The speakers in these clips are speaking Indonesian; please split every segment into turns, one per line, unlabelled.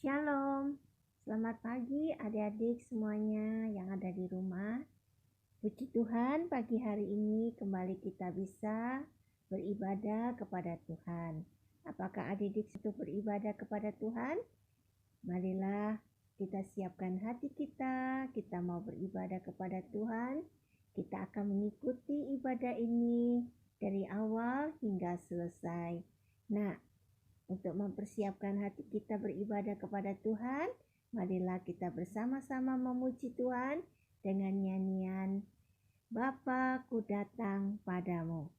Shalom, selamat pagi adik-adik semuanya yang ada di rumah. Puji Tuhan, pagi hari ini kembali kita bisa beribadah kepada Tuhan. Apakah adik-adik itu beribadah kepada Tuhan? Marilah kita siapkan hati kita mau beribadah kepada Tuhan. Kita akan mengikuti ibadah ini dari awal hingga selesai. Nah, untuk mempersiapkan hati kita beribadah kepada Tuhan, marilah kita bersama-sama memuji Tuhan dengan nyanyian Bapa, ku datang padamu.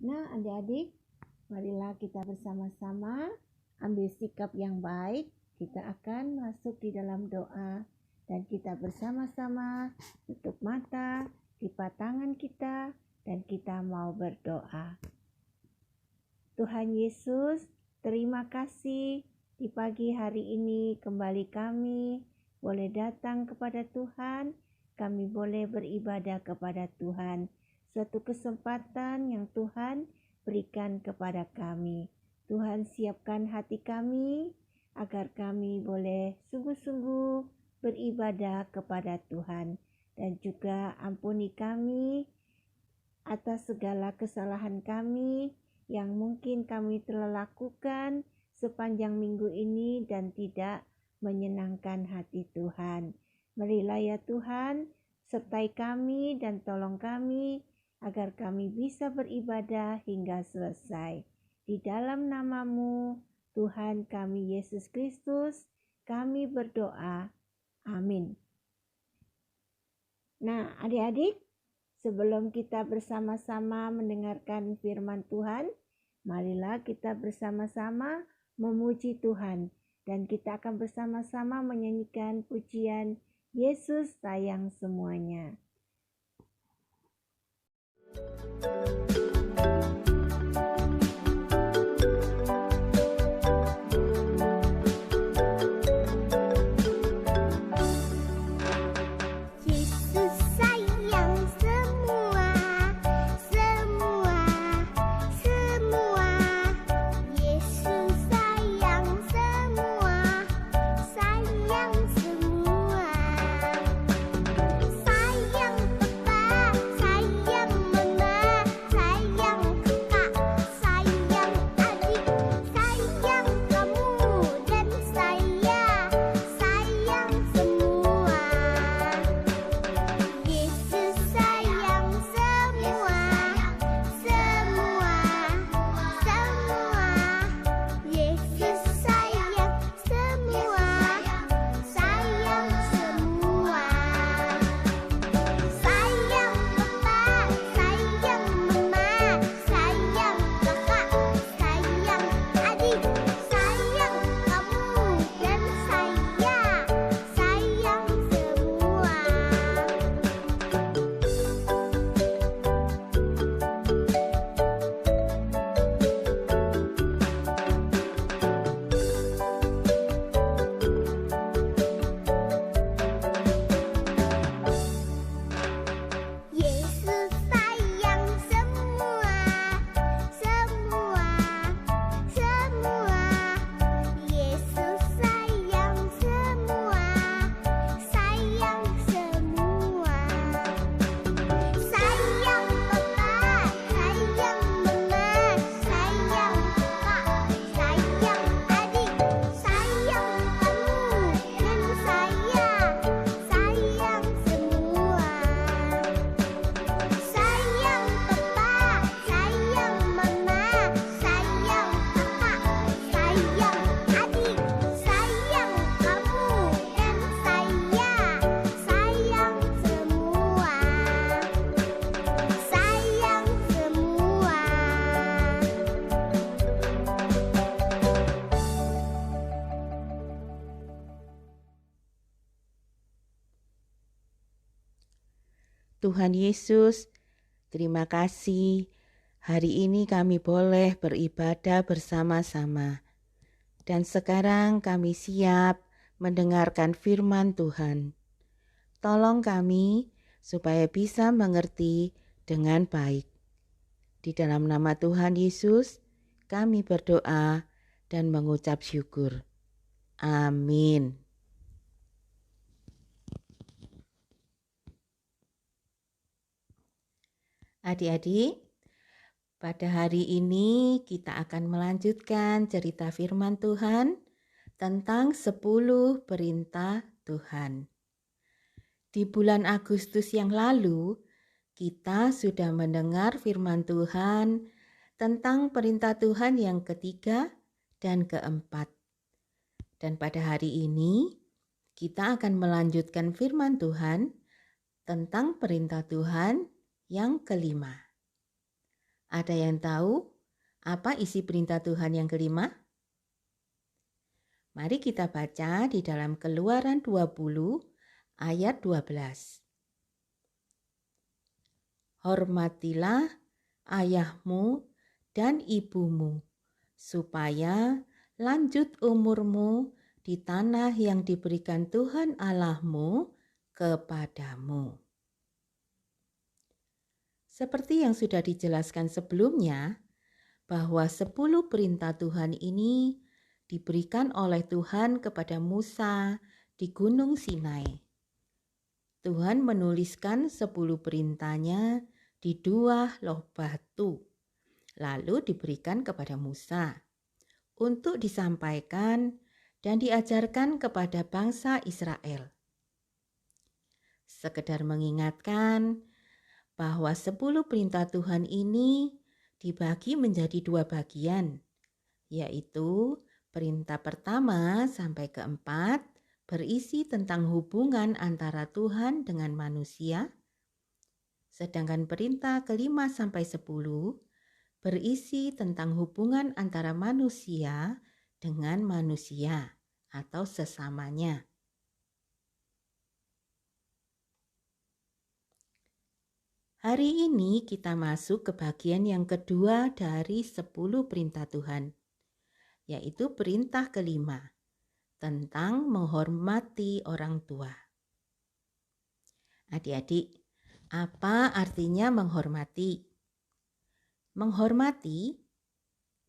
Nah, adik-adik, marilah kita bersama-sama ambil sikap yang baik. Kita akan masuk di dalam doa dan kita bersama-sama tutup mata, lipat tangan kita, dan kita mau berdoa. Tuhan Yesus, terima kasih di pagi hari ini kembali kami boleh datang kepada Tuhan. Kami boleh beribadah kepada Tuhan. Suatu kesempatan yang Tuhan berikan kepada kami. Tuhan siapkan hati kami agar kami boleh sungguh-sungguh beribadah kepada Tuhan. Dan juga ampuni kami atas segala kesalahan kami yang mungkin kami telah lakukan sepanjang minggu ini dan tidak menyenangkan hati Tuhan. Marilah ya Tuhan, sertai kami dan tolong kami agar kami bisa beribadah hingga selesai. Di dalam nama-Mu, Tuhan kami Yesus Kristus, kami berdoa. Amin. Nah, adik-adik, sebelum kita bersama-sama mendengarkan firman Tuhan, marilah kita bersama-sama memuji Tuhan. Dan kita akan bersama-sama menyanyikan pujian Yesus sayang semuanya.
Tuhan Yesus, terima kasih. Hari ini kami boleh beribadah bersama-sama. Dan sekarang kami siap mendengarkan firman Tuhan. Tolong kami supaya bisa mengerti dengan baik. Di dalam nama Tuhan Yesus, kami berdoa dan mengucap syukur. Amin. Adik-adik, pada hari ini kita akan melanjutkan cerita firman Tuhan tentang 10 perintah Tuhan. Di bulan Agustus yang lalu, kita sudah mendengar firman Tuhan tentang perintah Tuhan yang ketiga dan keempat. Dan pada hari ini, kita akan melanjutkan firman Tuhan tentang perintah Tuhan yang kelima. Ada yang tahu apa isi perintah Tuhan yang kelima? Mari kita baca di dalam Keluaran 20 ayat 12. Hormatilah ayahmu dan ibumu, supaya lanjut umurmu di tanah yang diberikan Tuhan Allahmu kepadamu. Seperti yang sudah dijelaskan sebelumnya, bahwa 10 perintah Tuhan ini diberikan oleh Tuhan kepada Musa di Gunung Sinai. Tuhan menuliskan 10 perintahnya di 2 loh batu, lalu diberikan kepada Musa untuk disampaikan dan diajarkan kepada bangsa Israel. Sekedar mengingatkan bahwa 10 perintah Tuhan ini dibagi menjadi 2 bagian, yaitu perintah pertama sampai keempat berisi tentang hubungan antara Tuhan dengan manusia, sedangkan perintah kelima sampai 10 berisi tentang hubungan antara manusia dengan manusia atau sesamanya. Hari ini kita masuk ke bagian yang kedua dari 10 perintah Tuhan, yaitu perintah kelima tentang menghormati orang tua. Adik-adik, apa artinya menghormati? Menghormati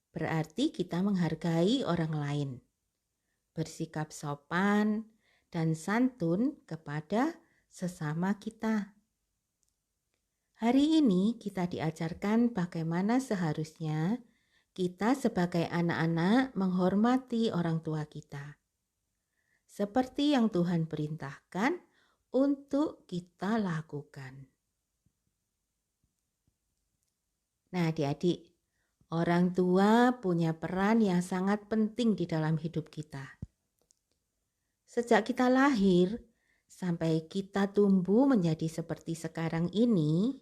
berarti kita menghargai orang lain, bersikap sopan dan santun kepada sesama kita. Hari ini kita diajarkan bagaimana seharusnya kita sebagai anak-anak menghormati orang tua kita, seperti yang Tuhan perintahkan untuk kita lakukan. Nah, adik-adik, orang tua punya peran yang sangat penting di dalam hidup kita. Sejak kita lahir sampai kita tumbuh menjadi seperti sekarang ini,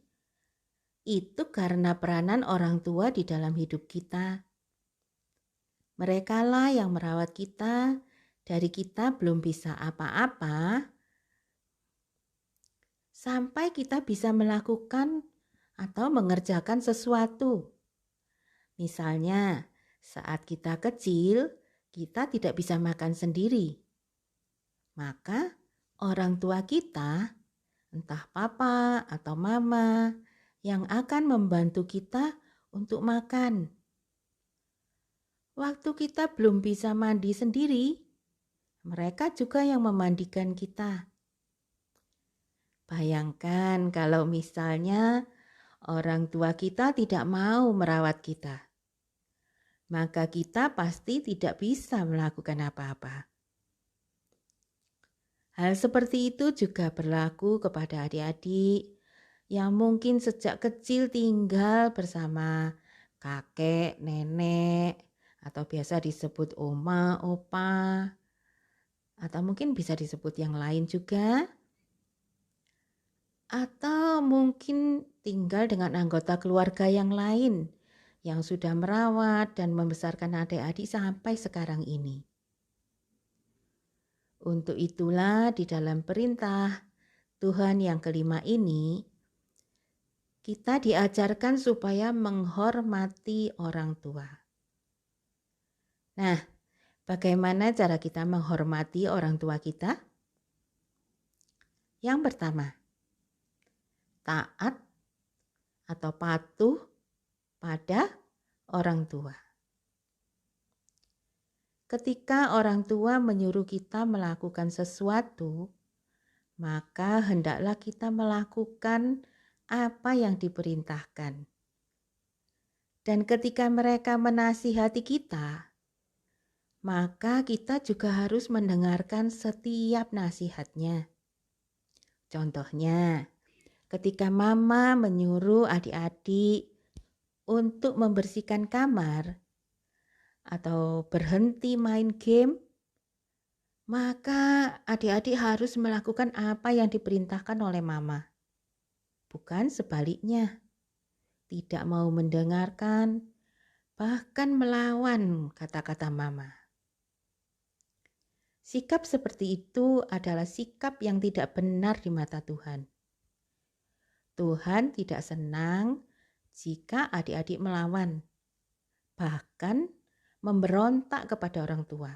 itu karena peranan orang tua di dalam hidup kita. Merekalah yang merawat kita dari kita belum bisa apa-apa sampai kita bisa melakukan atau mengerjakan sesuatu. Misalnya, saat kita kecil, kita tidak bisa makan sendiri. Maka orang tua kita, entah papa atau mama, yang akan membantu kita untuk makan. Waktu kita belum bisa mandi sendiri, mereka juga yang memandikan kita. Bayangkan kalau misalnya orang tua kita tidak mau merawat kita, maka kita pasti tidak bisa melakukan apa-apa. Hal seperti itu juga berlaku kepada adik-adik yang mungkin sejak kecil tinggal bersama kakek, nenek, atau biasa disebut oma, opa, atau mungkin bisa disebut yang lain juga, atau mungkin tinggal dengan anggota keluarga yang lain yang sudah merawat dan membesarkan adik-adik sampai sekarang ini. Untuk itulah di dalam perintah Tuhan yang kelima ini, kita diajarkan supaya menghormati orang tua. Nah, bagaimana cara kita menghormati orang tua kita? Yang pertama, taat atau patuh pada orang tua. Ketika orang tua menyuruh kita melakukan sesuatu, maka hendaklah kita melakukan apa yang diperintahkan. Dan ketika mereka menasihati kita, maka kita juga harus mendengarkan setiap nasihatnya. Contohnya, ketika mama menyuruh adik-adik untuk membersihkan kamar atau berhenti main game, maka adik-adik harus melakukan apa yang diperintahkan oleh mama. Bukan sebaliknya, tidak mau mendengarkan, bahkan melawan kata-kata mama. Sikap seperti itu adalah sikap yang tidak benar di mata Tuhan. Tuhan tidak senang jika adik-adik melawan, bahkan memberontak kepada orang tua.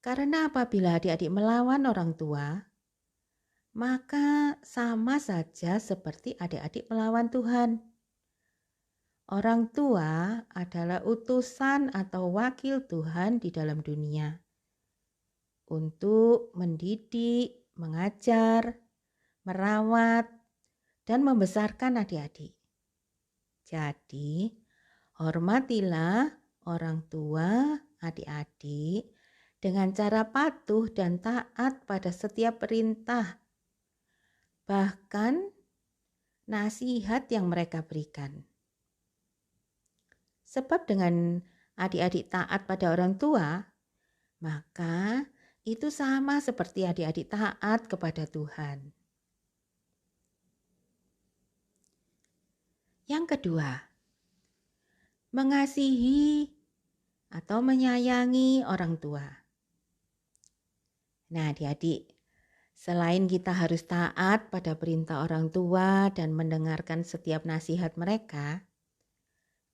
Karena apabila adik-adik melawan orang tua, maka sama saja seperti adik-adik melawan Tuhan. Orang tua adalah utusan atau wakil Tuhan di dalam dunia untuk mendidik, mengajar, merawat, dan membesarkan adik-adik. Jadi, hormatilah orang tua adik-adik dengan cara patuh dan taat pada setiap perintah, bahkan nasihat yang mereka berikan. Sebab dengan adik-adik taat pada orang tua, maka itu sama seperti adik-adik taat kepada Tuhan. Yang kedua, mengasihi atau menyayangi orang tua. Nah, adik-adik, selain kita harus taat pada perintah orang tua dan mendengarkan setiap nasihat mereka,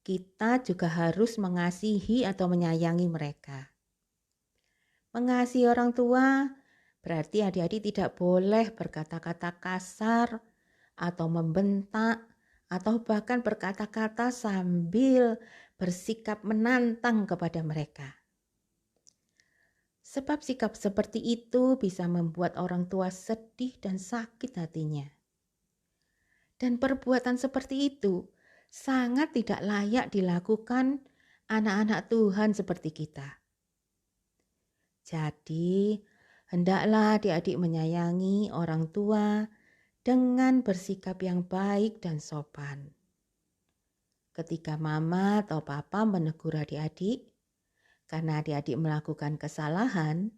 kita juga harus mengasihi atau menyayangi mereka. Mengasihi orang tua berarti adik-adik tidak boleh berkata-kata kasar atau membentak atau bahkan berkata-kata sambil bersikap menantang kepada mereka. Sebab sikap seperti itu bisa membuat orang tua sedih dan sakit hatinya. Dan perbuatan seperti itu sangat tidak layak dilakukan anak-anak Tuhan seperti kita. Jadi, hendaklah adik-adik menyayangi orang tua dengan bersikap yang baik dan sopan. Ketika mama atau papa menegur adik-adik, karena adik-adik melakukan kesalahan,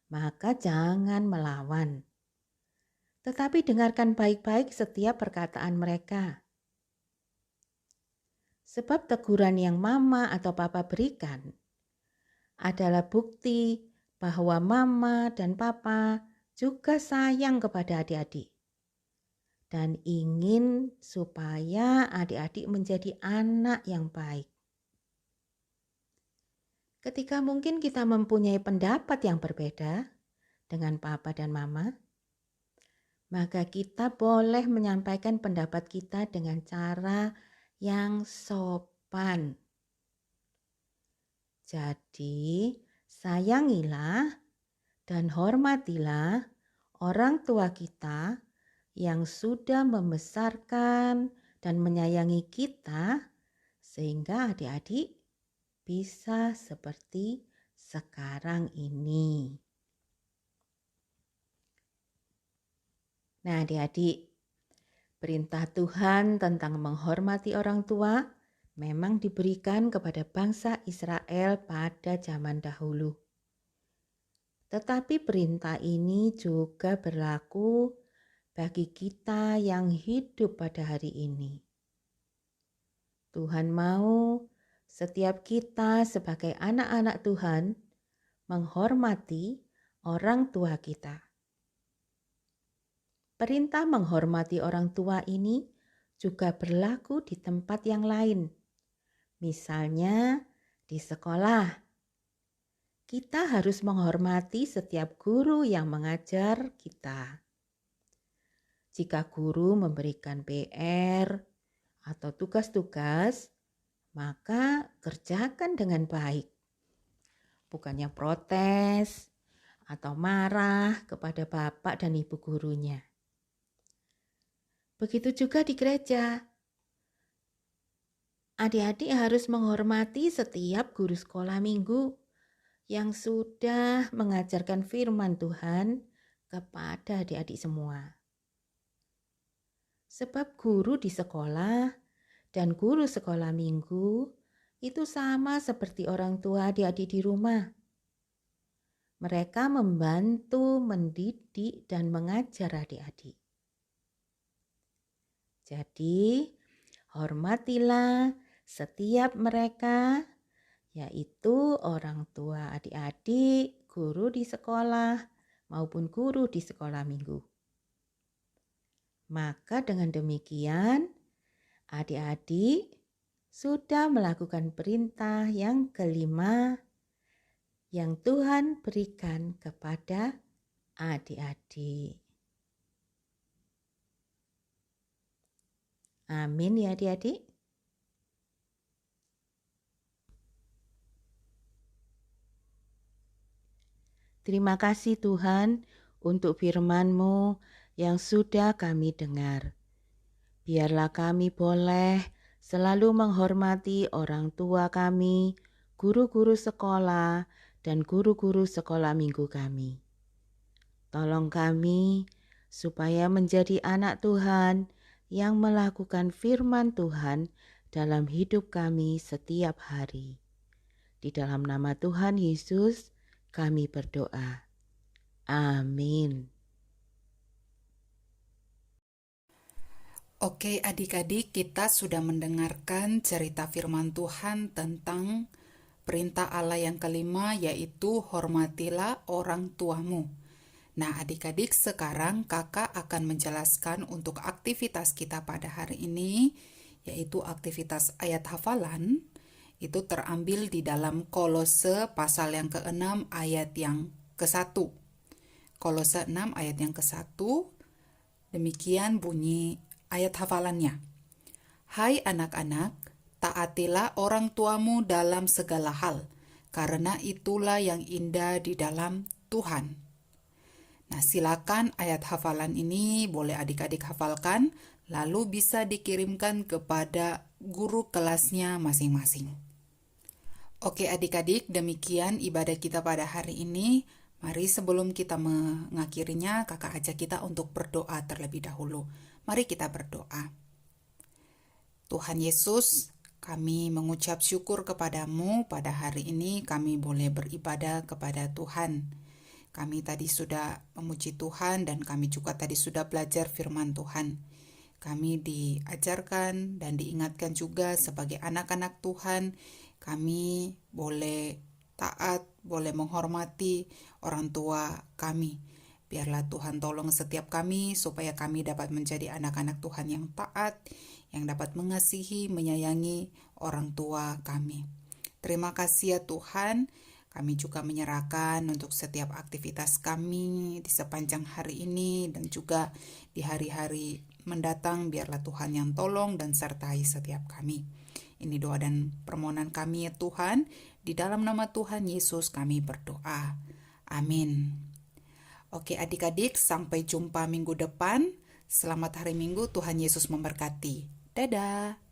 maka jangan melawan. Tetapi dengarkan baik-baik setiap perkataan mereka. Sebab teguran yang mama atau papa berikan adalah bukti bahwa mama dan papa juga sayang kepada adik-adik dan ingin supaya adik-adik menjadi anak yang baik. Ketika mungkin kita mempunyai pendapat yang berbeda dengan papa dan mama, maka kita boleh menyampaikan pendapat kita dengan cara yang sopan. Jadi, sayangilah dan hormatilah orang tua kita yang sudah membesarkan dan menyayangi kita sehingga adik-adik bisa seperti sekarang ini. Nah, adik-adik, perintah Tuhan tentang menghormati orang tua memang diberikan kepada bangsa Israel pada zaman dahulu. Tetapi perintah ini juga berlaku bagi kita yang hidup pada hari ini. Tuhan mau setiap kita sebagai anak-anak Tuhan menghormati orang tua kita. Perintah menghormati orang tua ini juga berlaku di tempat yang lain. Misalnya di sekolah. Kita harus menghormati setiap guru yang mengajar kita. Jika guru memberikan PR atau tugas-tugas, maka kerjakan dengan baik. Bukannya protes atau marah kepada bapak dan ibu gurunya. Begitu juga di gereja. Adik-adik harus menghormati setiap guru sekolah minggu yang sudah mengajarkan firman Tuhan kepada adik-adik semua. Sebab guru di sekolah dan guru sekolah minggu itu sama seperti orang tua adik-adik di rumah. Mereka membantu, mendidik, dan mengajar adik-adik. Jadi, hormatilah setiap mereka, yaitu orang tua adik-adik, guru di sekolah, maupun guru di sekolah minggu. Maka dengan demikian, adik-adik sudah melakukan perintah yang kelima yang Tuhan berikan kepada adik-adik. Amin ya adik-adik. Terima kasih Tuhan untuk firman-Mu yang sudah kami dengar. Biarlah kami boleh selalu menghormati orang tua kami, guru-guru sekolah, dan guru-guru sekolah minggu kami. Tolong kami supaya menjadi anak Tuhan yang melakukan firman Tuhan dalam hidup kami setiap hari. Di dalam nama Tuhan Yesus, kami berdoa. Amin.
Oke adik-adik, kita sudah mendengarkan cerita firman Tuhan tentang perintah Allah yang kelima, yaitu hormatilah orang tuamu. Nah adik-adik, sekarang kakak akan menjelaskan untuk aktivitas kita pada hari ini, yaitu aktivitas ayat hafalan. Itu terambil di dalam Kolose pasal yang ke-6 ayat yang ke-1. Kolose 6 ayat yang ke-1, demikian bunyi ayat hafalannya. Hai anak-anak, taatilah orang tuamu dalam segala hal, karena itulah yang indah di dalam Tuhan. Nah, silakan ayat hafalan ini boleh adik-adik hafalkan, lalu bisa dikirimkan kepada guru kelasnya masing-masing. Oke adik-adik, demikian ibadah kita pada hari ini. Mari sebelum kita mengakhirinya, kakak ajak kita untuk berdoa terlebih dahulu. Mari kita berdoa. Tuhan Yesus, kami mengucap syukur kepadamu pada hari ini kami boleh beribadah kepada Tuhan. Kami tadi sudah memuji Tuhan dan kami juga tadi sudah belajar firman Tuhan. Kami diajarkan dan diingatkan juga sebagai anak-anak Tuhan, kami boleh taat, boleh menghormati orang tua kami. Biarlah Tuhan tolong setiap kami supaya kami dapat menjadi anak-anak Tuhan yang taat, yang dapat mengasihi, menyayangi orang tua kami. Terima kasih ya Tuhan, kami juga menyerahkan untuk setiap aktivitas kami di sepanjang hari ini dan juga di hari-hari mendatang. Biarlah Tuhan yang tolong dan sertai setiap kami. Ini doa dan permohonan kami ya Tuhan, di dalam nama Tuhan Yesus kami berdoa. Amin. Oke adik-adik, sampai jumpa minggu depan. Selamat hari Minggu, Tuhan Yesus memberkati. Dadah.